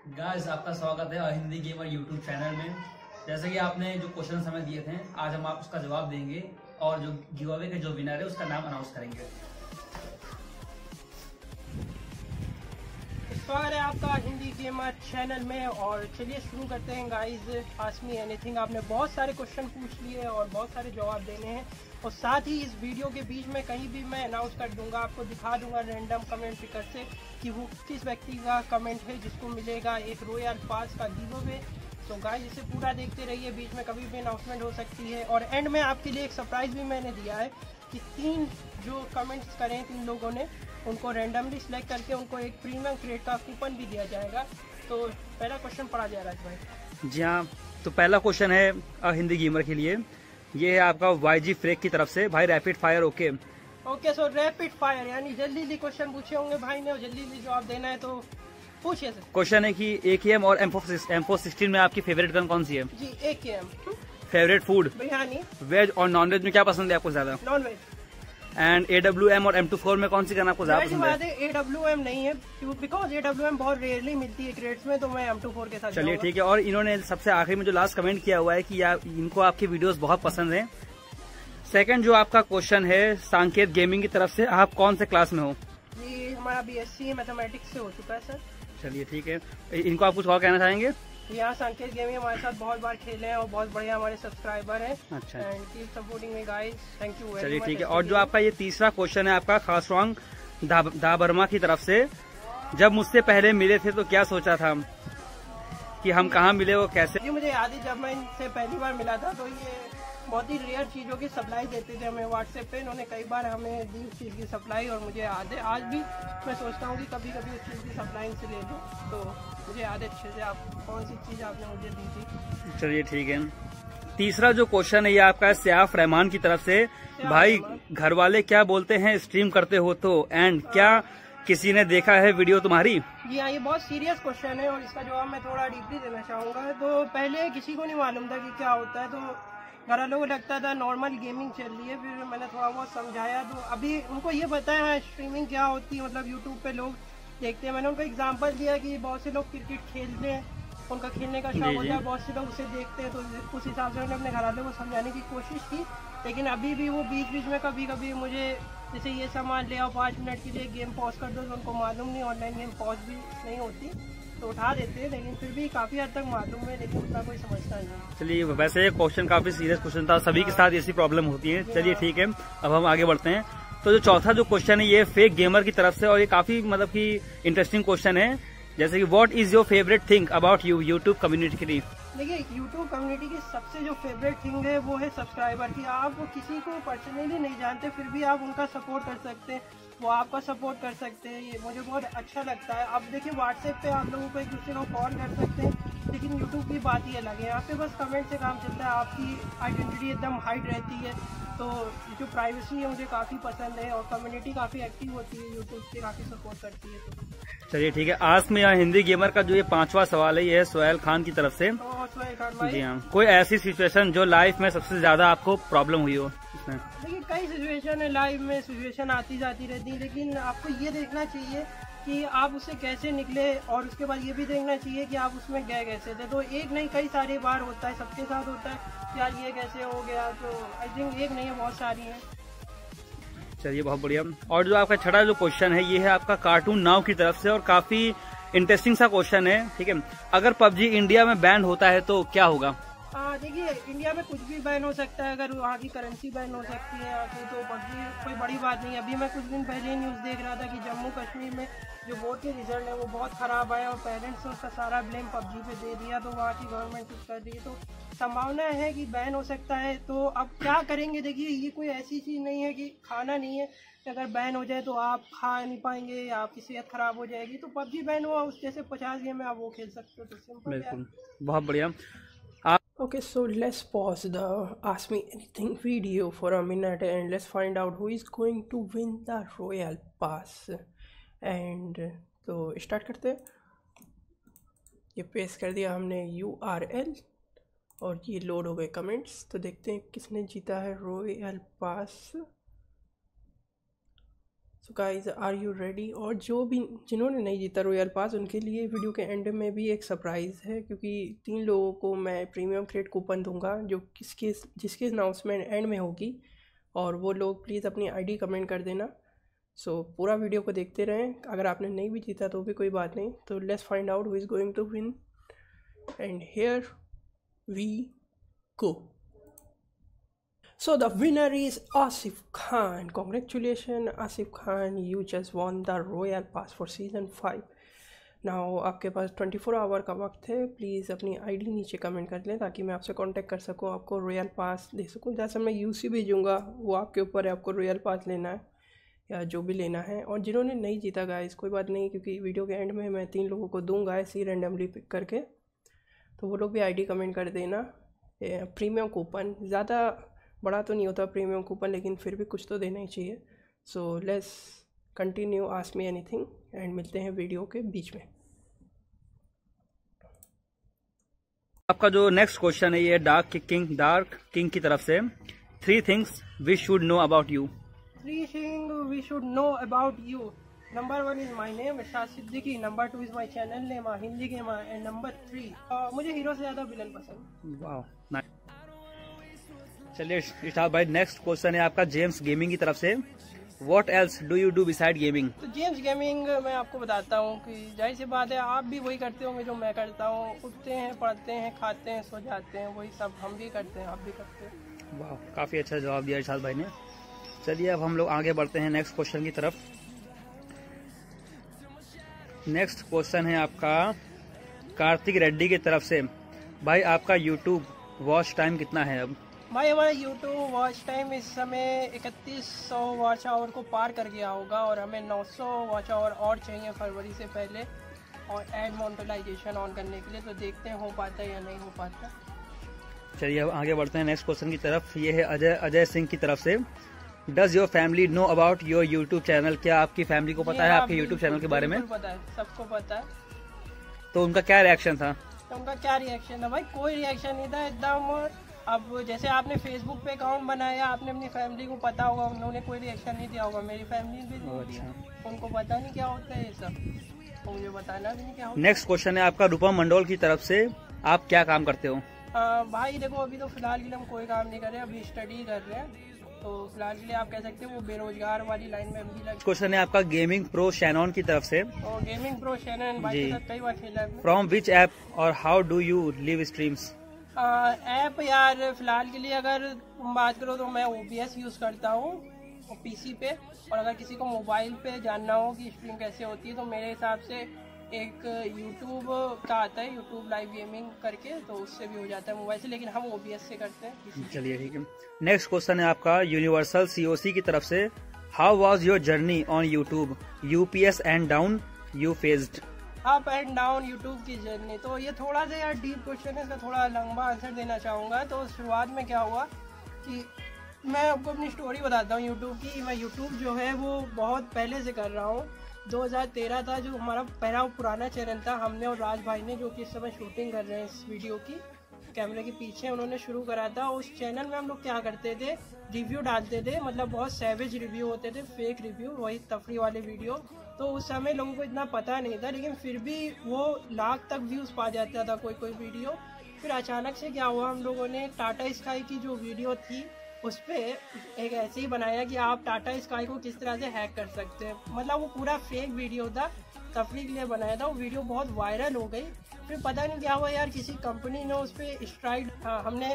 Guys आपका स्वागत है हिंदी गेमर यूट्यूब चैनल में। जैसे कि आपने जो क्वेश्चन हमें दिए थे, आज हम आप उसका जवाब देंगे और जो गिव अवे के जो विनर है उसका नाम अनाउंस करेंगे। स्वागत है आपका हिंदी गेमर चैनल में। और चलिए शुरू करते हैं गाइस। Ask me anything. आपने बहुत सारे क्वेश्चन पूछ लिए और बहुत सारे जवाब देने हैं, और साथ ही इस वीडियो के बीच में कहीं भी मैं अनाउंस कर दूंगा, आपको दिखा दूंगा रैंडम कमेंट पिकर से कि वो किस व्यक्ति का कमेंट है जिसको मिलेगा एक रॉयल पास का गिव अवे। तो गाइस इसे पूरा देखते रहिए, बीच में कभी भी अनाउंसमेंट हो सकती है। और एंड में आपके लिए एक सरप्राइज भी मैंने दिया है कि 3 जो कमेंट्स करें 3 लोगों ने, उनको रैंडमली सिलेक्ट करके उनको एक प्रीमियम क्रेड का कूपन भी दिया जाएगा। तो पहला क्वेश्चन पढ़ा जाए राज भाई। जी हाँ, तो पहला क्वेश्चन है हिंदी गेमर के लिए। ये है आपका YG फ्रेक की तरफ से। भाई रैपिड फायर ओके। ओके, सो रैपिड फायर यानी जल्दी जल्दी क्वेश्चन पूछे होंगे भाई ने और जल्दी जल्दी जवाब देना है, तो पूछिए सर। क्वेश्चन है कि AKM और M416 में आपकी फेवरेट गन कौन सी है? जी AKM। Favourite food? Biryani. Veg और नॉन वेज में क्या पसंद है आपको ज्यादा? Non veg. एंड AWM और M24 में कौन सी गन आपको ज्यादा वैसी पसंद बात है? है AWM नहीं है, बिकॉज AWM बहुत रेयरली मिलती है क्रेड्स में, तो मैं M24 के साथ चलिए जाऊंगा। ठीक है। और इन्होंने सबसे आखिरी में जो लास्ट कमेंट किया हुआ है कि इनको आपकी वीडियोस बहुत पसंद हैं। सेकंड जो आपका क्वेश्चन है सांकेत गेमिंग की तरफ से, आप कौन से क्लास में हो? जी हमारा BSc मैथमेटिक्स से हो चुका है सर। चलिए ठीक है। इनको आप कुछ और कहना चाहेंगे? यहाँ संकेत गेमिंग हमारे साथ बहुत बार खेले हैं और बहुत बढ़िया हमारे सब्सक्राइबर हैं। अच्छा, and keep supporting me guys, thank you very much. चलिए ठीक है। और जो आपका ये तीसरा क्वेश्चन है आपका खासवांग दाबरमा की तरफ से, जब मुझसे पहले मिले थे तो क्या सोचा था कि हम कहाँ मिले वो कैसे? जी मुझे याद है जब मैं इनसे पहली बार मिला था तो ये बहुत ही रेयर चीज़ों की सप्लाई देते थे हमें व्हाट्सएप पे। इन्होंने कई बार हमें दी उस चीज़ की सप्लाई, और मुझे याद है आज भी मैं सोचता हूँ कि कभी कभी उस चीज़ की सप्लाई इनसे ले लूँ। तो मुझे याद है अच्छे से आप कौन सी चीज़ आपने मुझे दी थी। चलिए ठीक है। तीसरा जो क्वेश्चन है ये आपका है सयाफ रहमान की तरफ से। भाई घर वाले क्या बोलते हैं स्ट्रीम करते हो तो, एंड क्या किसी ने देखा है वीडियो तुम्हारी? जी हाँ, ये बहुत सीरियस क्वेश्चन है और इसका जवाब मैं थोड़ा डीपली देना चाहूँगा। तो पहले किसी को नहीं मालूम था कि क्या होता है, तो घर वालों को लगता था नॉर्मल गेमिंग चल रही है। फिर मैंने थोड़ा बहुत समझाया तो अभी उनको ये पता है स्ट्रीमिंग क्या होती है, मतलब यूट्यूब पे लोग देखते हैं। मैंने उनको एग्जांपल दिया कि बहुत से लोग क्रिकेट खेलते हैं, उनका खेलने का शौक होता है, बहुत से लोग उसे देखते हैं, तो उस हिसाब से मैंने अपने घर वालों को समझाने की कोशिश की। लेकिन अभी भी वो बीच बीच में कभी कभी मुझे जैसे ये सामान ले आओ 5 मिनट के लिए गेम पॉज कर दो, तो उनको मालूम नहीं ऑनलाइन गेम पॉज भी नहीं होती, तो उठा देते हैं। लेकिन फिर भी काफ़ी हद तक मालूम है, लेकिन उतना कोई समझता नहीं। चलिए, वैसे ये क्वेश्चन काफी सीरियस क्वेश्चन था, सभी के साथ ऐसी प्रॉब्लम होती है। चलिए ठीक है, अब हम आगे बढ़ते हैं। तो जो चौथा जो क्वेश्चन है ये फेक गेमर की तरफ से, और ये काफी मतलब कि इंटरेस्टिंग क्वेश्चन है। जैसे कि what is your favourite thing about you YouTube community के लिए? देखिए यूट्यूब कम्युनिटी की सबसे जो फेवरेट थिंग है वो है सब्सक्राइबर की। आप किसी को पर्सनली नहीं जानते फिर भी आप उनका सपोर्ट कर सकते हैं, वो आपका सपोर्ट कर सकते हैं, ये मुझे बहुत अच्छा लगता है। अब देखिए व्हाट्सएप पे आप लोगों को एक दूसरे को कॉल कर सकते हैं, लेकिन यूट्यूब की बात ही अलग है। यहाँ पे बस कमेंट से काम चलता है, आपकी आइडेंटिटी एकदम हाइड रहती है। तो जो प्राइवेसी है मुझे काफ़ी पसंद है, और कम्युनिटी काफ़ी एक्टिव होती है, यूट्यूब से काफ़ी सपोर्ट करती है। तो चलिए ठीक है। आज में यहाँ हिंदी गेमर का जो ये 5वां सवाल है ये है सोहेल खान की तरफ से। सोहेल खान भाई, जी हाँ, कोई ऐसी सिचुएशन जो लाइफ में सबसे ज्यादा आपको प्रॉब्लम हुई हो इसमें? देखिए कई सिचुएशन है लाइफ में, सिचुएशन आती जाती रहती है, लेकिन आपको ये देखना चाहिए कि आप उससे कैसे निकले, और उसके बाद ये भी देखना चाहिए कि आप उसमें गए कैसे थे। तो एक नहीं कई सारी बार होता है, सबके साथ होता है कि यार ये कैसे हो गया। तो आई थिंक एक नहीं है, बहुत सारी हैं। चलिए बहुत बढ़िया। और जो आपका छठा जो क्वेश्चन है ये है आपका कार्टून नाउ की तरफ से, और काफी इंटरेस्टिंग सा क्वेश्चन है। ठीक है, अगर PUBG इंडिया में बैन होता है तो क्या होगा? देखिए इंडिया में कुछ भी बैन हो सकता है, अगर वहाँ की करेंसी बैन हो सकती है यहाँ की, तो PUBG कोई बड़ी बात नहीं है। अभी मैं कुछ दिन पहले ही न्यूज़ देख रहा था कि जम्मू कश्मीर में जो बोर्ड के रिजल्ट है वो बहुत ख़राब आया, और पेरेंट्स ने उसका सारा ब्लेम PUBG पे दे दिया, तो वहाँ की गवर्नमेंट कुछ कर रही है, तो संभावना है कि बैन हो सकता है। तो अब क्या करेंगे, देखिए ये कोई ऐसी चीज़ नहीं है कि खाना नहीं है कि अगर बैन हो जाए तो आप खा नहीं पाएंगे या आपकी सेहत खराब हो जाएगी। तो PUBG बैन हुआ, उस जैसे 50 गेम है आप वो खेल सकते हो, तो सिंपल। बिल्कुल, बहुत बढ़िया। Okay, so let's pause the Ask Me Anything video for a minute and let's find out who is going to win the Royal Pass. And तो स्टार्ट करते हैं। ये पेस्ट कर दिया हमने URL और ये लोड हो गए कमेंट्स। तो देखते हैं किसने जीता है royal pass. So guys, are you ready? और जिन्होंने नहीं जीता रॉयल पास, उनके लिए वीडियो के एंड में भी एक सरप्राइज़ है, क्योंकि 3 लोगों को मैं प्रीमियम क्रेडिट कूपन दूंगा जो जिसकी अनाउंसमेंट एंड में होगी, और वो लोग प्लीज़ अपनी आईडी कमेंट कर देना। सो पूरा वीडियो को देखते रहें। अगर आपने नहीं भी जीता तो भी कोई बात नहीं। तो let's find out who is going to win, and here we go. So the winner is Asif Khan. Congratulations Asif Khan, you just won the Royal Pass for season 5. Now आपके पास 24 आवर का वक्त है। Please अपनी ID नीचे comment कर लें ताकि मैं आपसे कांटेक्ट कर सकूं, आपको रॉयल पास दे सकूं। जैसा मैं यूसी भेजूंगा वो आपके ऊपर है, आपको रॉयल पास लेना है या जो भी लेना है। और जिन्होंने नहीं जीता गाइस, कोई बात नहीं, क्योंकि वीडियो के एंड में मैं 3 लोगों को दूंगा ऐसे ही रैंडमली पिक करके, तो वो लोग भी आईडी कमेंट कर देना। प्रीमियम कूपन ज़्यादा बड़ा तो नहीं होता प्रीमियम कूपन, लेकिन फिर भी कुछ तो देना ही चाहिए। So let's continue, ask me anything, and मिलते हैं वीडियो के बीच में। आपका जो नेक्स्ट क्वेश्चन है ये डार्क किंग की तरफ से। 3 things we should know about you. 3 things we should know about you. Number 1 is my name, Irshad Siddiqui. Number 2 is my channel name, Hindi गेमा. And number 3, मुझे हीरो से ज़्यादा विलन पसंद। वाह, चलिए इरशाद भाई, नेक्स्ट क्वेश्चन है आपका जेम्स गेमिंग की तरफ से। What else do you do beside gaming? तो जेम्स गेमिंग मैं आपको बताता हूँ कि जाहिर सी बात है आप भी वही करते होंगे जो मैं करता हूँ। उठते हैं, पढ़ते हैं, खाते हैं, सो जाते हैं, वही सब हम भी करते हैं, आप भी करते हैं। वाह, काफ़ी अच्छा जवाब दिया इरशाद भाई ने। चलिए अब हम लोग आगे बढ़ते हैं नेक्स्ट क्वेश्चन की तरफ। नेक्स्ट क्वेश्चन है आपका कार्तिक रेड्डी की तरफ से। भाई आपका यूट्यूब वॉच टाइम कितना है अब? भाई हमारा यूट्यूब वॉच टाइम इस समय 3100 वॉच आवर को पार कर गया होगा, और हमें 900 वॉच आवर और चाहिए फरवरी से पहले और एड मोनेटाइजेशन ऑन करने के लिए। तो देखते हैं हो पाता है या नहीं हो पाता। चलिए अब आगे बढ़ते हैं नेक्स्ट क्वेश्चन की तरफ। ये है अजय सिंह की तरफ से। Does your family know about your YouTube channel? क्या आपकी फैमिली को पता है आपके यूट्यूब चैनल के बारे में? पता है, सबको पता है। तो उनका क्या रिएक्शन था? तो उनका क्या रिएक्शन था? भाई कोई रिएक्शन नहीं था एकदम। अब जैसे आपने फेसबुक पे अकाउंट बनाया, आपने अपनी फैमिली को पता होगा, उन्होंने कोई रिएक्शन नहीं दिया होगा। मेरी फैमिली भी नहीं दिया, उनको पता नहीं क्या होता है ये सब, तो मुझे बताना भी नहीं क्या होता। नेक्स्ट क्वेश्चन है आपका रूपम मंडोल की तरफ से। आप क्या काम करते हो? भाई देखो, अभी तो फिलहाल के लिए हम कोई काम नहीं कर रहे, अभी स्टडी कर रहे हैं, तो फिलहाल के लिए आप कह सकते हैं वो बेरोजगार वाली लाइन में भी लगे। क्वेश्चन है आपका गेमिंग प्रो शैनॉन की तरफ से। और गेमिंग प्रो शैनॉन भाई के साथ कई बार खेला है। फ्रॉम विच ऐप और how do you live streams? App यार फिलहाल के लिए अगर तुम बात करो तो मैं OBS यूज़ करता हूँ PC पे, और अगर किसी को मोबाइल पे जानना हो कि स्ट्रीम कैसे होती है तो मेरे हिसाब से एक YouTube का आता है, YouTube लाइव गेमिंग करके, तो उससे भी हो जाता है मोबाइल से, लेकिन हम OBS से करते हैं। चलिए ठीक है। नेक्स्ट क्वेश्चन है आपका यूनिवर्सल COC की तरफ से। How was your journey on YouTube? UPS and down you faced? Up and down YouTube की जर्नी, तो ये थोड़ा सा यार डीप क्वेश्चन है, इसका थोड़ा लंबा आंसर देना चाहूँगा। तो शुरुआत में क्या हुआ कि मैं आपको अपनी स्टोरी बताता हूँ यूट्यूब की। मैं यूट्यूब जो है वो बहुत पहले से कर रहा हूँ। 2013 था जो हमारा पहला पुराना चैनल था, हमने और राज भाई ने, जो कि इस समय शूटिंग कर रहे हैं इस वीडियो की कैमरे के पीछे, उन्होंने शुरू करा था। उस चैनल में हम लोग क्या करते थे, रिव्यू डालते थे, मतलब बहुत सैवेज रिव्यू होते थे, फेक रिव्यू, वही तफरी वाले वीडियो। तो उस समय लोगों को इतना पता नहीं था, लेकिन फिर भी वो लाख तक व्यूज़ पा जाता था कोई वीडियो। फिर अचानक से क्या हुआ, हम लोगों ने टाटा स्काई की जो वीडियो थी उस पर एक ऐसे ही बनाया कि आप टाटा स्काई को किस तरह से हैक कर सकते हैं, मतलब वो पूरा फेक वीडियो था, तफरी के लिए बनाया था। वो वीडियो बहुत वायरल हो गई। फिर पता नहीं क्या हुआ यार, किसी कंपनी ने उस पर स्ट्राइक, हमने,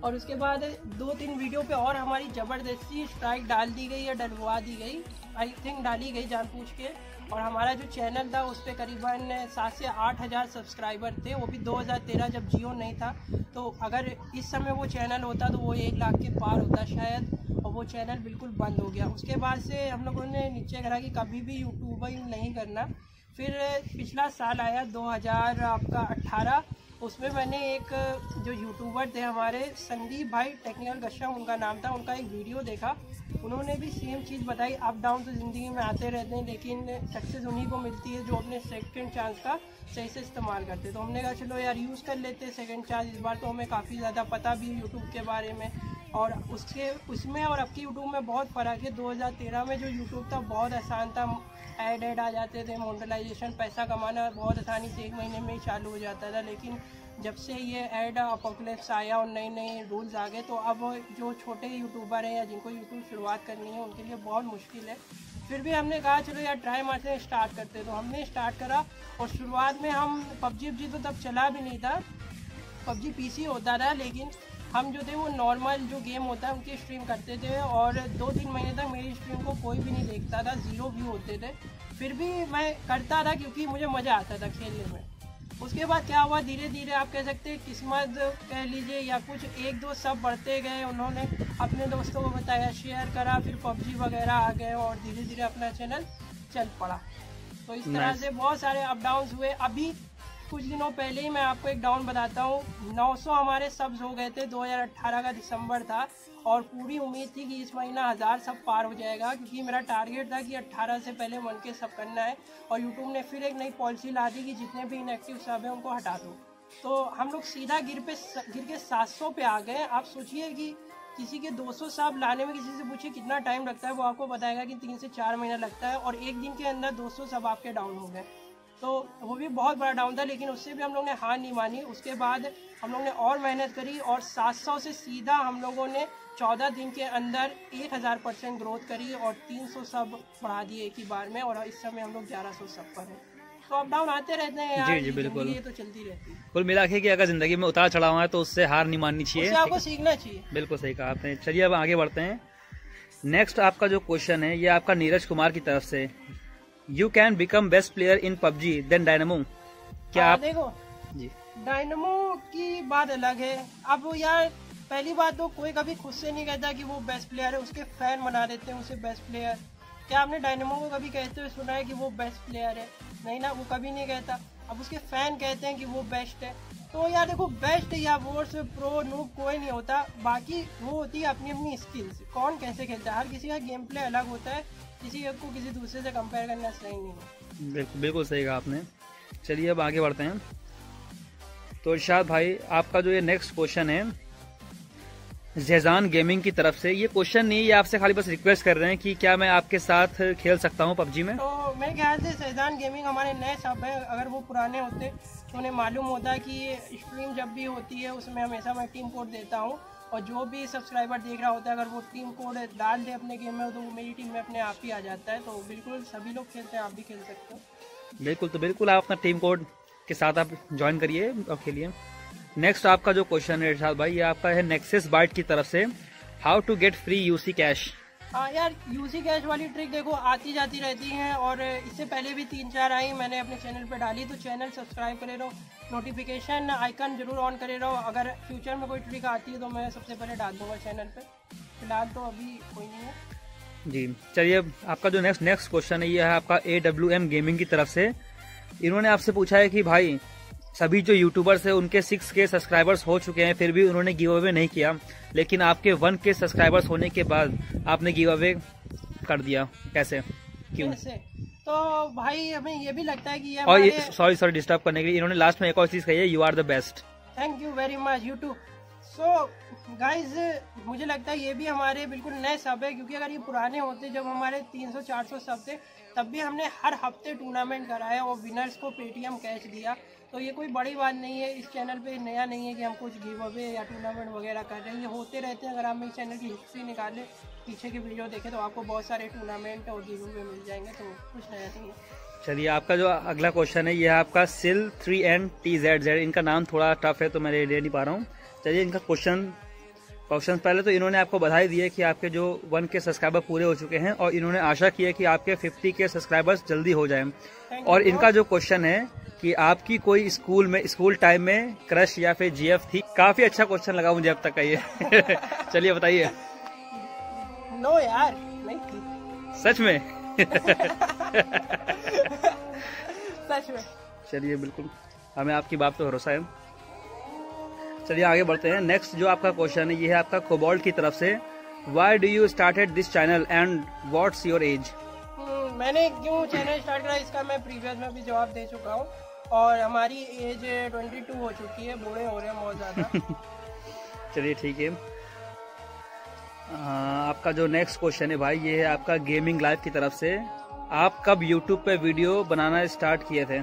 और उसके बाद 2-3 वीडियो पे और हमारी ज़बरदस्ती स्ट्राइक डाल दी गई या डलवा दी गई, आई थिंक डाली गई जानबूझ के। और हमारा जो चैनल था उस पर करीबन 7 से 8 हज़ार सब्सक्राइबर थे, वो भी 2013 जब जियो नहीं था। तो अगर इस समय वो चैनल होता तो वो 1 लाख के पार होता शायद, और वो चैनल बिल्कुल बंद हो गया। उसके बाद से हम लोगों ने नीचे करा कि कभी भी यूट्यूबर नहीं करना। फिर पिछला साल आया 2018, उसमें मैंने एक जो यूट्यूबर थे हमारे संदीप भाई टेक्निकल गश्शम उनका नाम था, उनका एक वीडियो देखा। उन्होंने भी सेम चीज़ बताई, अप डाउन तो ज़िंदगी में आते रहते हैं, लेकिन सक्सेस उन्हीं को मिलती है जो अपने सेकंड चांस का सही से इस्तेमाल करते। तो हमने कहा चलो यार यूज़ कर लेते सेकंड चांस, इस बार तो हमें काफ़ी ज़्यादा पता भी यूट्यूब के बारे में। और उसमें और अब की यूट्यूब में बहुत फ़र्क है। 2013 में जो यूट्यूब था बहुत आसान था, ऐड आ जाते थे, मोनेटाइजेशन पैसा कमाना बहुत आसानी से 1 महीने में ही चालू हो जाता था। लेकिन जब से ये ऐड अपोकलिप्स आया और नए नए रूल्स आ गए, तो अब जो छोटे यूट्यूबर हैं या जिनको यूट्यूब शुरुआत करनी है उनके लिए बहुत मुश्किल है। फिर भी हमने कहा चलो यार ट्राई मारते हैं, स्टार्ट करते, तो हमने स्टार्ट करा। और शुरुआत में हम पबजी तो तब चला भी नहीं था, पबजी पीसी होता था, लेकिन हम जो थे वो नॉर्मल जो गेम होता है उनकी स्ट्रीम करते थे। और 2-3 महीने तक मेरी स्ट्रीम को कोई भी नहीं देखता था, 0 व्यू होते थे। फिर भी मैं करता था क्योंकि मुझे मज़ा आता था खेलने में। उसके बाद क्या हुआ, धीरे धीरे आप कह सकते हैं किस्मत कह लीजिए या कुछ, एक दो सब बढ़ते गए। उन्होंने अपने दोस्तों को बताया, शेयर करा, फिर पबजी वगैरह आ गए और धीरे धीरे अपना चैनल चल पड़ा। तो इस तरह से बहुत सारे अप डाउन्स हुए। अभी कुछ दिनों पहले ही मैं आपको एक डाउन बताता हूँ, 900 हमारे सब्स हो गए थे। 2018 का दिसंबर था और पूरी उम्मीद थी कि इस महीना 1000 सब पार हो जाएगा, क्योंकि मेरा टारगेट था कि 18 से पहले 1K सब करना है। और यूट्यूब ने फिर एक नई पॉलिसी ला दी कि जितने भी इनएक्टिव सब हैं उनको हटा दो। तो हम लोग सीधा गिर के 700 पे आ गए। आप सोचिए कि किसी के 200 सब लाने में, किसी से पूछिए कितना टाइम लगता है, वो आपको बताएगा कि 3 से 4 महीना लगता है। और एक दिन के अंदर 200 सब आपके डाउन हो गए, तो वो भी बहुत बड़ा डाउन था। लेकिन उससे भी हम लोग ने हार नहीं मानी। उसके बाद हम लोग ने और मेहनत करी और 700 से सीधा हम लोगों ने 14 दिन के अंदर 1000% ग्रोथ करी और 300 सब बढ़ा दिए एक ही बार में। और इस समय हम लोग 1100 सब पर हैं। तो अप डाउन आते रहते हैं यार, जी बिल्कुल, ये तो चलती रहती है। कुल मिला के कि अगर जिंदगी में उतार चढ़ाव है तो उससे हार नहीं माननी चाहिए, उससे आपको सीखना चाहिए। बिल्कुल सही कहा आपने। चलिए अब आगे बढ़ते हैं। नेक्स्ट आपका जो क्वेश्चन है ये आपका नीरज कुमार की तरफ से, you can become best player in PUBG than Dynamo. क्या आप देखो जी, डायनामो की बात अलग है। अब यार पहली बात तो कोई कभी खुद से नहीं कहता कि वो बेस्ट प्लेयर है, उसके फैन बना देते हैं उसे बेस्ट प्लेयर। क्या आपने डायनामो को कभी कहते हुए सुना है कि वो बेस्ट प्लेयर है? नहीं ना, वो कभी नहीं कहता। अब उसके फैन कहते हैं कि वो बेस्ट है। तो यार देखो, बेस्ट या वर्स प्रो नूब कोई नहीं होता, बाकी वो होती है अपनी अपनी स्किल्स, कौन कैसे खेलता है। हर किसी का गेम प्ले अलग होता है, किसी को किसी दूसरे से कंपेयर करना सही नहीं है। बिल्कुल बिल्कुल सही कहा आपने। चलिए अब आगे बढ़ते हैं। तो इरशाद भाई, आपका जो ये नेक्स्ट क्वेश्चन है जैजान गेमिंग की तरफ से, ये क्वेश्चन नहीं, ये आपसे खाली बस रिक्वेस्ट कर रहे हैं कि क्या मैं आपके साथ खेल सकता हूँ पबजी में। तो मेरे ख्याल से जैजान गेमिंग हमारे नए सब है। अगर वो पुराने होते तो उन्हें मालूम होता है कि स्ट्रीम जब भी होती है उसमें हमेशा मैं टीम कोड देता हूँ, और जो भी सब्सक्राइबर देख रहा होता है अगर वो टीम कोड डाल दे अपने गेम में तो वो मेरी टीम में अपने आप ही आ जाता है। तो बिल्कुल सभी लोग खेलते हैं, आप भी खेल सकते हो। बिल्कुल, तो बिल्कुल आप अपना टीम कोड के साथ आप ज्वाइन करिए और खेलिए। नेक्स्ट आपका जो क्वेश्चन है इरशाद भाई, ये आपका है नेक्सस बाइट की तरफ से, how to get free UC cash. हाँ यार, यूसी कैश वाली ट्रिक देखो आती जाती रहती हैं, और इससे पहले भी 3-4 आई, मैंने अपने चैनल पे डाली। तो चैनल सब्सक्राइब करे रहो, नोटिफिकेशन आइकन जरूर ऑन करे रहो। अगर फ्यूचर में कोई ट्रिक आती है तो मैं सबसे पहले डाल दूंगा चैनल पे। फिलहाल तो अभी कोई नहीं है जी। चलिए आपका जो नेक्स्ट क्वेश्चन है ये है आपका AWM गेमिंग की तरफ से। इन्होंने आपसे पूछा है कि भाई सभी जो यूट्यूबर्स है उनके 6K सब्सक्राइबर्स हो चुके हैं, फिर भी उन्होंने गिव अवे नहीं किया, लेकिन आपके 1K सब्सक्राइबर्स होने के बाद आपने गिव अवे कर दिया, कैसे, क्यों? तो भाई हमें ये भी लगता है कि ये और ये सॉरी डिस्टर्ब करने के लिए, इन्होंने लास्ट में एक और चीज कही है, you are the best. Thank you very much you too. So guys, मुझे लगता है ये भी हमारे बिल्कुल नए सब है, क्योंकि अगर ये पुराने होते जब हमारे 300-400 सब थे तब भी हमने हर हफ्ते टूर्नामेंट कराया और विनर्स को पेटीएम कैश दिया। तो ये कोई बड़ी बात नहीं है, इस चैनल पे नया नहीं है कि हम कुछ गिव अवे या टूर्नामेंट वगैरह कर रहे हैं, ये होते रहते हैं। अगर आप मेरे चैनल की हिस्ट्री निकालें, पीछे की वीडियो देखें तो आपको बहुत सारे टूर्नामेंट और गिव अवे मिल जाएंगे, तो कुछ नया नहीं है। चलिए आपका जो अगला क्वेश्चन है ये है आपका सिल 3NTZZ, इनका नाम थोड़ा टफ है तो मैं ले नहीं पा रहा हूँ। चलिए इनका क्वेश्चन पहले तो इन्होंने आपको बधाई दी है कि आपके जो 1K सब्सक्राइबर पूरे हो चुके हैं, और इन्होंने आशा की है कि आपके 50K सब्सक्राइबर्स जल्दी हो जाएं। और इनका जो क्वेश्चन है कि आपकी कोई स्कूल टाइम में क्रश या फिर GF थी। काफी अच्छा क्वेश्चन लगा मुझे अब तक का ये। चलिए बताइए। नो यार, नहीं थी। सच में? सच में। चलिए बिल्कुल, हमें आपकी बात पे भरोसा है। चलिए आगे बढ़ते हैं। नेक्स्ट जो आपका क्वेश्चन है ये है आपका कोबाल्ट की तरफ से, why do you started this channel and what's your age. मैंने क्यों चैनल स्टार्ट करा इसका मैं प्रीवियस में भी जवाब दे चुका हूँ, और हमारी एज 22 हो चुकी है, बूढ़े हो रहे हैं बहुत ज्यादा। चलिए ठीक है। आपका जो नेक्स्ट क्वेश्चन है भाई, ये है आपका गेमिंग लाइफ की तरफ से। आप कब यूट्यूब पे वीडियो बनाना स्टार्ट किए थे?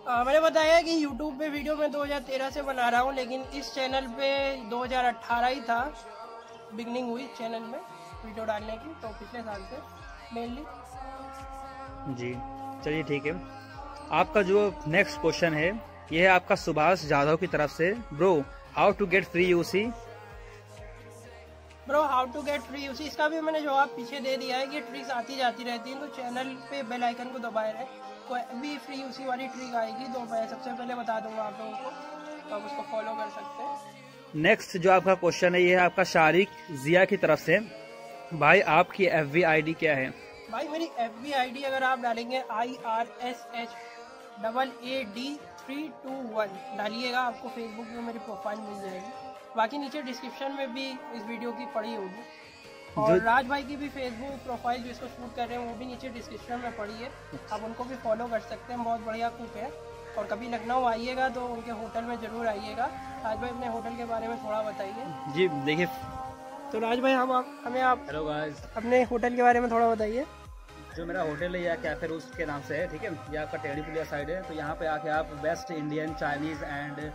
मैंने बताया कि यूट्यूब पे वीडियो मैं 2013 से बना रहा हूँ, लेकिन इस चैनल पे 2018 ही था बिगनिंग हुई चैनल में वीडियो डालने की, तो पिछले साल से मेनली। जी चलिए ठीक है। आपका जो नेक्स्ट क्वेश्चन है ये है आपका सुभाष जाधव की तरफ से। Bro how to get free UC? Bro how to get free UC, इसका भी मैंने जवाब पीछे दे दिया है कि ट्रिक्स आती जाती रहती हैं, तो चैनल पे बेल आइकन को दबाए रहे, कोई भी फ्री यूसी वाली ट्रिक आएगी तो मैं सबसे पहले बता दूंगा आप लोगों को, तो आप उसको फॉलो कर सकते हैं। नेक्स्ट जो आपका क्वेश्चन है ये है आपका शारिक जिया की तरफ से। भाई आपकी FB ID क्या है? भाई मेरी FB ID अगर आप डालेंगे IRSH8AD321 डालिएगा, आपको फेसबुक में मेरी प्रोफाइल मिल जाएगी। बाकी नीचे डिस्क्रिप्शन में भी इस वीडियो की पड़ी होगी, और राज भाई की भी फेसबुक प्रोफाइल जो इसको शूट कर रहे हैं वो भी नीचे डिस्क्रिप्शन में पड़ी है, आप उनको भी फॉलो कर सकते हैं। बहुत बढ़िया कुक है, और कभी लखनऊ आइएगा तो उनके होटल में जरूर आइएगा। राज भाई अपने होटल के बारे में थोड़ा बताइए। जी देखिए, तो राज भाई हमें आप हेलो गाइस, अपने होटल के बारे में थोड़ा बताइए। जो मेरा होटल है या कैफे रूस के नाम से है, ठीक है, ये आपका टेढ़ी पुलिया साइड है। तो यहाँ पे आके आप बेस्ट इंडियन, चाइनीज एंड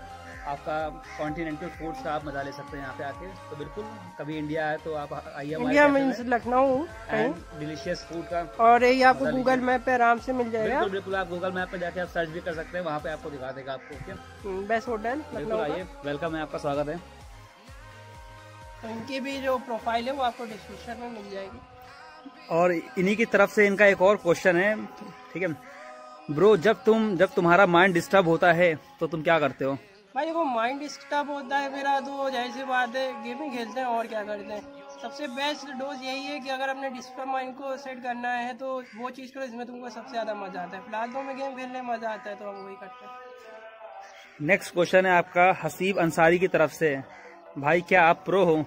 आपका कॉन्टिनेंटल फूड्स का आप मजा ले सकते हैं यहाँ पे आके। तो बिल्कुल कभी इंडिया आए तो आप आइए, India means Lucknow, delicious food का, और ये आपको गूगल मैप पे आराम से मिल जाएगा। बिल्कुल बिल्कुल, आप गूगल मैप पे जाके आप सर्च भी कर सकते हैं, वहाँ पे आपको दिखा देगा आपको। बेस्ट होटल बिल्कुल आइए, वेलकम है, आपका स्वागत है। तो इनकी भी जो प्रोफाइल है वो आपको डिस्क्रिप्शन में मिल जाएगी। और इन्हीं की तरफ से इनका एक और क्वेश्चन है, ठीक है ब्रो, जब तुम्हारा माइंड डिस्टर्ब होता है तो तुम क्या करते हो? भाई देखो, माइंड डिस्टर्ब होता है मेरा तो जाहिर सी बात है गेमिंग खेलते हैं, और क्या करते हैं। सबसे बेस्ट डोज यही है कि अगर अपने डिस्टर्ब माइंड को सेट करना है तो वो चीज़ करो जिसमें तुमको सबसे ज़्यादा मजा आता है। फिलहाल तो हमें गेम खेलने में मजा आता है, तो हम वही करते हैं। नेक्स्ट क्वेश्चन है आपका हसीब अंसारी की तरफ से। भाई क्या आप प्रो हो?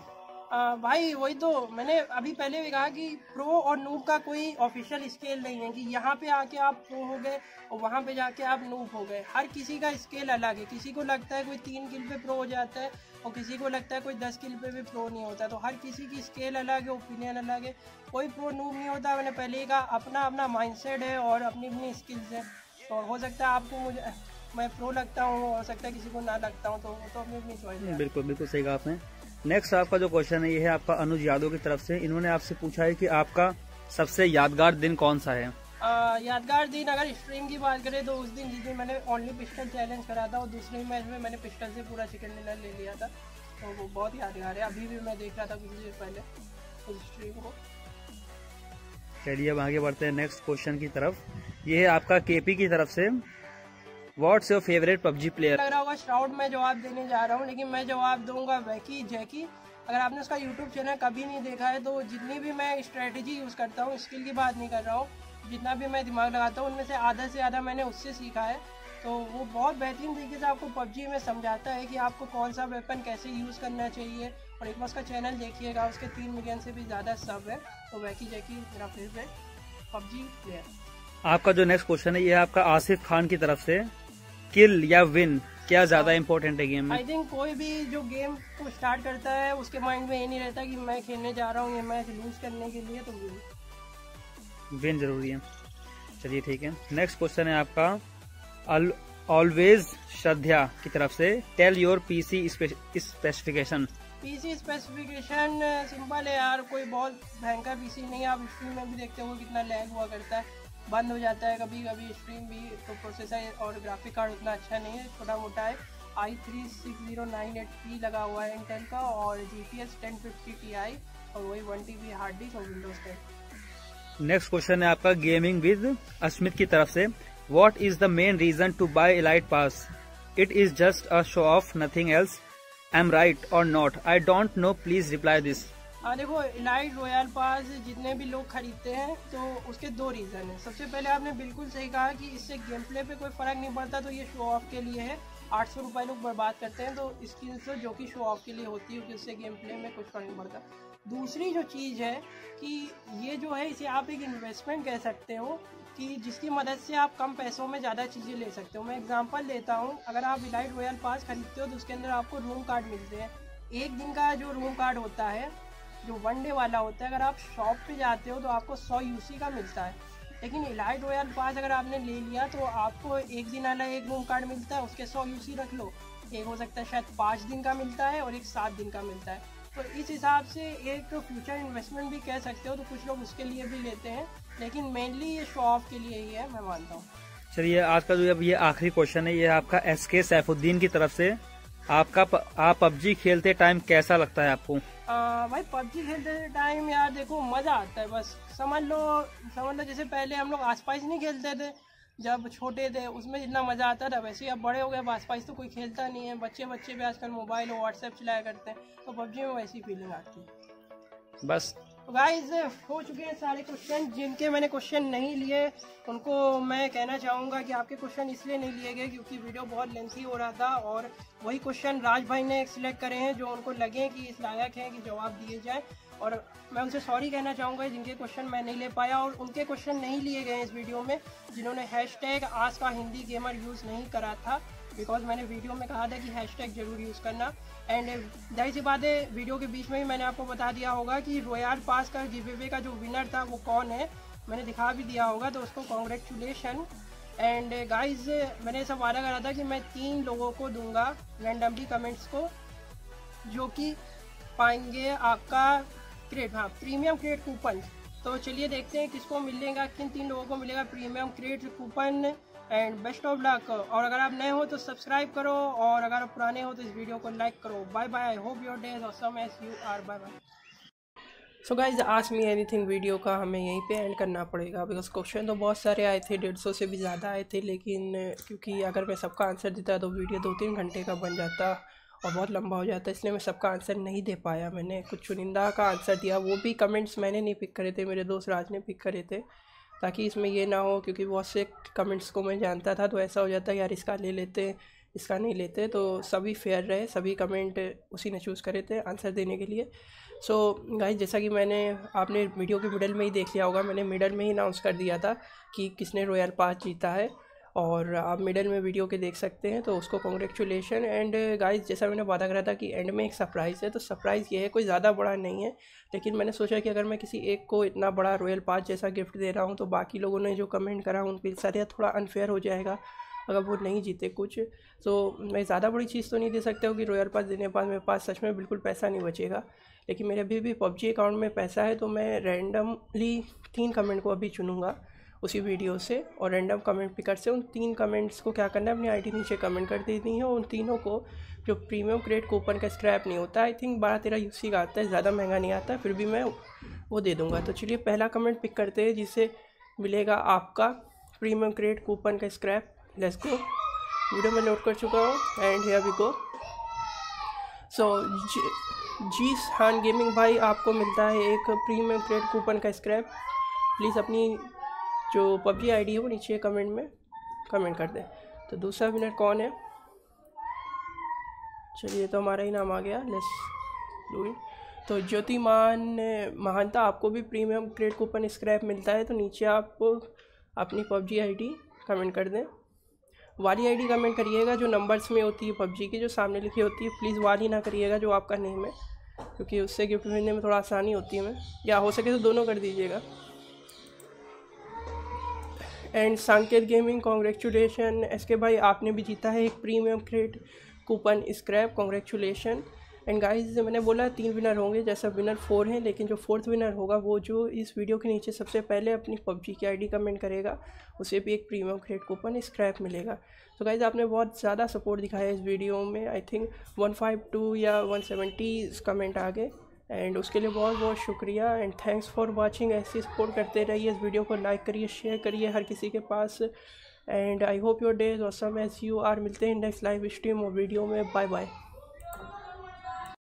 भाई वही तो मैंने अभी पहले भी कहा कि प्रो और नूब का कोई ऑफिशियल स्केल नहीं है कि यहाँ पे आके आप प्रो हो गए और वहाँ पे जाके आप नूब हो गए। हर किसी का स्केल अलग है, किसी को लगता है कोई 3 किल पे प्रो हो जाता है और किसी को लगता है कोई 10 किल पे भी प्रो नहीं होता। तो हर किसी की स्केल अलग है, ओपिनियन अलग है, कोई प्रो नूब नहीं होता। मैंने पहले ही कहा, अपना अपना माइंडसेट है और अपनी अपनी स्किल्स है। तो हो सकता है आपको मैं प्रो लगता हूँ, हो सकता है किसी को ना लगता हूँ, तो अपनी अपनी चॉइस है। बिल्कुल बिल्कुल सही कहा आपने। नेक्स्ट आपका जो क्वेश्चन है ये है आपका अनुज यादव की तरफ से। इन्होंने आपसे पूछा है कि आपका सबसे यादगार दिन कौन सा है? यादगार दिन अगर स्ट्रीम की बात करें तो उस दिन जिस दिन मैंने ओनली पिस्टल चैलेंज करा था और दूसरे मैच में मैंने पिस्टल से पूरा चिकन डिनर ले लिया था, तो वो बहुत यादगार है। अभी भी मैं देख रहा था कुछ देर पहले उस स्ट्रीम को। चलिए अब आगे बढ़ते हैं नेक्स्ट क्वेश्चन की तरफ। ये है आपका केपी की तरफ से। What's your favourite PUBG player? लग रहा होगा श्राउड में जवाब देने जा रहा हूँ, लेकिन मैं जवाब दूंगा वैकी जैकी। अगर आपने उसका यूट्यूब चैनल कभी नहीं देखा है तो जितनी भी मैं स्ट्रेटेजी यूज़ करता हूँ, स्किल की बात नहीं कर रहा हूँ, जितना भी मैं दिमाग लगाता हूँ उनमें से आधा से ज़्यादा मैंने उससे सीखा है। तो वो बहुत बेहतरीन तरीके से आपको पबजी में समझाता है कि आपको कौन सा वेपन कैसे यूज़ करना चाहिए। और एक बार उसका चैनल देखिएगा, उसके 3 मिलियन से भी ज़्यादा सब है। तो वैकी जैकी मेरा फेवरेट पबजी प्लेयर। आपका जो नेक्स्ट क्वेश्चन है ये है आपका आसिफ खान की तरफ से। किल या विन क्या ज्यादा इम्पोर्टेंट है गेम में? आई थिंक कोई भी जो गेम को स्टार्ट करता है उसके माइंड में ये नहीं रहता कि मैं खेलने जा रहा हूँ ये मैच लूज करने के लिए, तो विन जरूरी है। चलिए ठीक है। नेक्स्ट क्वेश्चन है आपका ऑलवेज श्रद्धा की तरफ से। Tell your PC specification. PC specification simple है यार, कोई बहुत भयंकर पीसी नहीं है। आप स्ट्रीम में भी देखते हो कितना लैग हुआ करता है, बंद हो जाता है कभी कभी स्ट्रीम भी। तो प्रोसेसर और ग्राफिक कार्ड उतना अच्छा नहीं है, छोटा मोटा है। i3-6098P लगा हुआ है इंटेल का, और GTX 1050 Ti और वही 1 TB हार्ड डिस्क और विंडोज 10। नेक्स्ट क्वेश्चन है आपका गेमिंग विद अस्मित की तरफ से। What is the main reason to buy elite pass? It is just a show off, nothing else. I am right और not? I don't know, please reply this. देखो, elite royal pass जितने भी लोग खरीदते हैं तो उसके 2 रीज़न है। सबसे पहले आपने बिल्कुल सही कहा कि इससे गेम प्ले पे कोई फ़र्क नहीं पड़ता, तो ये शो ऑफ के लिए है। 800 रुपये लोग बर्बाद करते हैं तो स्किल्स जो कि शो ऑफ के लिए होती है, क्योंकि उससे गेम प्ले में कुछ फ़र्क नहीं पड़ता। दूसरी जो चीज़ है कि ये जो है इसे आप एक इन्वेस्टमेंट कह सकते हो कि जिसकी मदद से आप कम पैसों में ज़्यादा चीज़ें ले सकते हो। मैं एग्जांपल देता हूँ, अगर आप एलाइट रॉयल पास खरीदते हो तो उसके अंदर आपको रूम कार्ड मिलते हैं। 1 दिन का जो रूम कार्ड होता है जो 1 डे वाला होता है, अगर आप शॉप पे जाते हो तो आपको 100 यूसी का मिलता है। लेकिन इलाइट रॉयल पास अगर आपने ले लिया तो आपको 1 दिन वाला एक रूम कार्ड मिलता है, उसके 100 यूसी रख लो, एक हो सकता है शायद 5 दिन का मिलता है और एक 7 दिन का मिलता है। तो इस हिसाब से एक फ्यूचर इन्वेस्टमेंट भी कह सकते हो, तो कुछ लोग उसके लिए भी लेते हैं, लेकिन मेनली ये शो ऑफ के लिए ही है, मैं मानता हूँ। चलिए आज का जो अब ये आखिरी क्वेश्चन है, ये आपका SK सैफुद्दीन की तरफ से। आप PUBG खेलते टाइम कैसा लगता है आपको? भाई PUBG खेलते टाइम यार देखो मज़ा आता है, बस समझ लो जैसे पहले हम लोग आसपास नहीं खेलते थे जब छोटे थे, उसमें जितना मज़ा आता था, वैसे ही अब बड़े हो गए, आसपास तो कोई खेलता नहीं है, बच्चे भी आजकल मोबाइल और व्हाट्सएप चलाया करते हैं, तो PUBG में वैसी फीलिंग आती है बस। गाइस हो चुके हैं सारे क्वेश्चन। जिनके मैंने क्वेश्चन नहीं लिए उनको मैं कहना चाहूँगा कि आपके क्वेश्चन इसलिए नहीं लिए गए क्योंकि वीडियो बहुत लेंथी हो रहा था, और वही क्वेश्चन राज भाई ने सिलेक्ट करे हैं जो उनको लगे कि इस लायक हैं कि जवाब दिए जाए, और मैं उनसे सॉरी कहना चाहूँगा जिनके क्वेश्चन मैं नहीं ले पाया, और उनके क्वेश्चन नहीं लिए गए इस वीडियो में जिन्होंने #AskAHindiGamer यूज़ नहीं करा था, बिकॉज मैंने वीडियो में कहा था कि हैशटैग जरूर यूज़ करना। एंड जाहिर सी बात है वीडियो के बीच में ही मैंने आपको बता दिया होगा कि रॉयल पास का गिव अवे का जो विनर था वो कौन है, मैंने दिखा भी दिया होगा, तो उसको कॉन्ग्रेचुलेशन। एंड गाइज मैंने ऐसा वादा करा था कि मैं 3 लोगों को दूंगा रैंडमली कमेंट्स को, जो कि पाएंगे आपका प्रीमियम क्रेट कूपन। तो चलिए देखते हैं किसको मिलेगा, किन 3 लोगों को मिलेगा premium crate coupon. And best of luck, और अगर आप नए हो तो सब्सक्राइब करो, और अगर आप पुराने हो तो इस वीडियो को लाइक करो। Bye bye, I hope your day is awesome as you are. Bye bye. So guys ask me anything video का हमें यहीं पे एंड करना पड़ेगा, बिकॉज क्वेश्चन तो बहुत सारे आए थे, 150 से भी ज़्यादा आए थे, लेकिन क्योंकि अगर मैं सबका आंसर देता तो वीडियो 2-3 घंटे का बन जाता और बहुत लंबा हो जाता, इसलिए मैं सबका आंसर नहीं दे पाया। मैंने कुछ चुनिंदा का आंसर दिया, वो भी कमेंट्स मैंने नहीं पिक करे थे, मेरे दोस्त राज ने पिक करे थे, ताकि इसमें ये ना हो, क्योंकि बहुत से कमेंट्स को मैं जानता था तो ऐसा हो जाता है यार इसका ले लेते इसका नहीं लेते, तो सभी फेयर रहे, सभी कमेंट उसी ने चूज़ करे थे आंसर देने के लिए। सो गाइस जैसा कि आपने वीडियो के मिडल में ही देख लिया होगा, मैंने मिडल में ही अनाउंस कर दिया था कि किसने रॉयल पास जीता है, और आप मिडल में वीडियो के देख सकते हैं, तो उसको कॉन्ग्रेचुलेशन। एंड गाइस जैसा मैंने वादा करा था कि एंड में एक सरप्राइज़ है, तो सरप्राइज़ ये है, कोई ज़्यादा बड़ा नहीं है, लेकिन मैंने सोचा कि अगर मैं किसी एक को इतना बड़ा रॉयल पास जैसा गिफ्ट दे रहा हूँ तो बाकी लोगों ने जो कमेंट करा उनके साथ यह थोड़ा अनफेयर हो जाएगा अगर वो नहीं जीते कुछ। तो मैं ज़्यादा बड़ी चीज़ तो नहीं दे सकता हूँ कि रॉयल पास देने के बाद मेरे पास सच में बिल्कुल पैसा नहीं बचेगा, लेकिन मेरे अभी भी PUBG अकाउंट में पैसा है, तो मैं रैंडमली 3 कमेंट को अभी चुनूँगा उसी वीडियो से, और रैंडम कमेंट पिकर से उन 3 कमेंट्स को क्या करना है, अपनी आईडी नीचे कमेंट कर देनी है, और उन तीनों को जो प्रीमियम क्रेट कूपन का स्क्रैप नहीं होता, आई थिंक 12-13 यूसी का आता है, ज़्यादा महंगा नहीं आता, फिर भी मैं वो दे दूँगा। तो चलिए पहला कमेंट पिक करते हैं जिससे मिलेगा आपका प्रीमियम क्रेट कूपन का स्क्रैप। लेट्स गो, वीडियो में नोट कर चुका हूँ and here we go. So G Khan gaming भाई, आपको मिलता है एक प्रीमियम क्रेट कूपन का स्क्रैप। प्लीज़ अपनी जो PUBG आईडी है वो नीचे कमेंट में कमेंट कर दें। तो दूसरा विनर कौन है, चलिए तो हमारा ही नाम आ गया, लेट्स डू इट। तो ज्योतिमान महानता, आपको भी प्रीमियम क्रेट कूपन स्क्रैप मिलता है, तो नीचे आप अपनी PUBG आईडी कमेंट कर दें। वाली आईडी कमेंट करिएगा जो नंबर्स में होती है PUBG की, जो सामने लिखी होती है, प्लीज़ वाली ना करिएगा जो आपका नेम है, क्योंकि उससे गिफ्ट मिलने में थोड़ा आसानी होती है, या हो सके तो दोनों कर दीजिएगा। एंड संकेत गेमिंग, कॉन्ग्रेचुलेशन। SK भाई आपने भी जीता है एक premium crate coupon scrap, congratulation. And guys मैंने बोला 3 विनर होंगे, जैसा विनर 4 हैं, लेकिन जो 4th विनर होगा वो जो इस वीडियो के नीचे सबसे पहले अपनी PUBG की आईडी कमेंट करेगा उसे भी एक प्रीमियम क्रेट कूपन स्क्रैप मिलेगा। तो गाइस आपने बहुत ज़्यादा सपोर्ट दिखाया इस वीडियो में, आई थिंक 152 या 170 कमेंट आ गए, एंड उसके लिए बहुत बहुत शुक्रिया एंड थैंक्स फॉर वाचिंग। ऐसे सपोर्ट करते रहिए, इस वीडियो को लाइक करिए, शेयर करिए हर किसी के पास, and I hope your day is awesome as you are. मिलते हैं नेक्स्ट लाइव स्ट्रीम और वीडियो में, बाय बाय।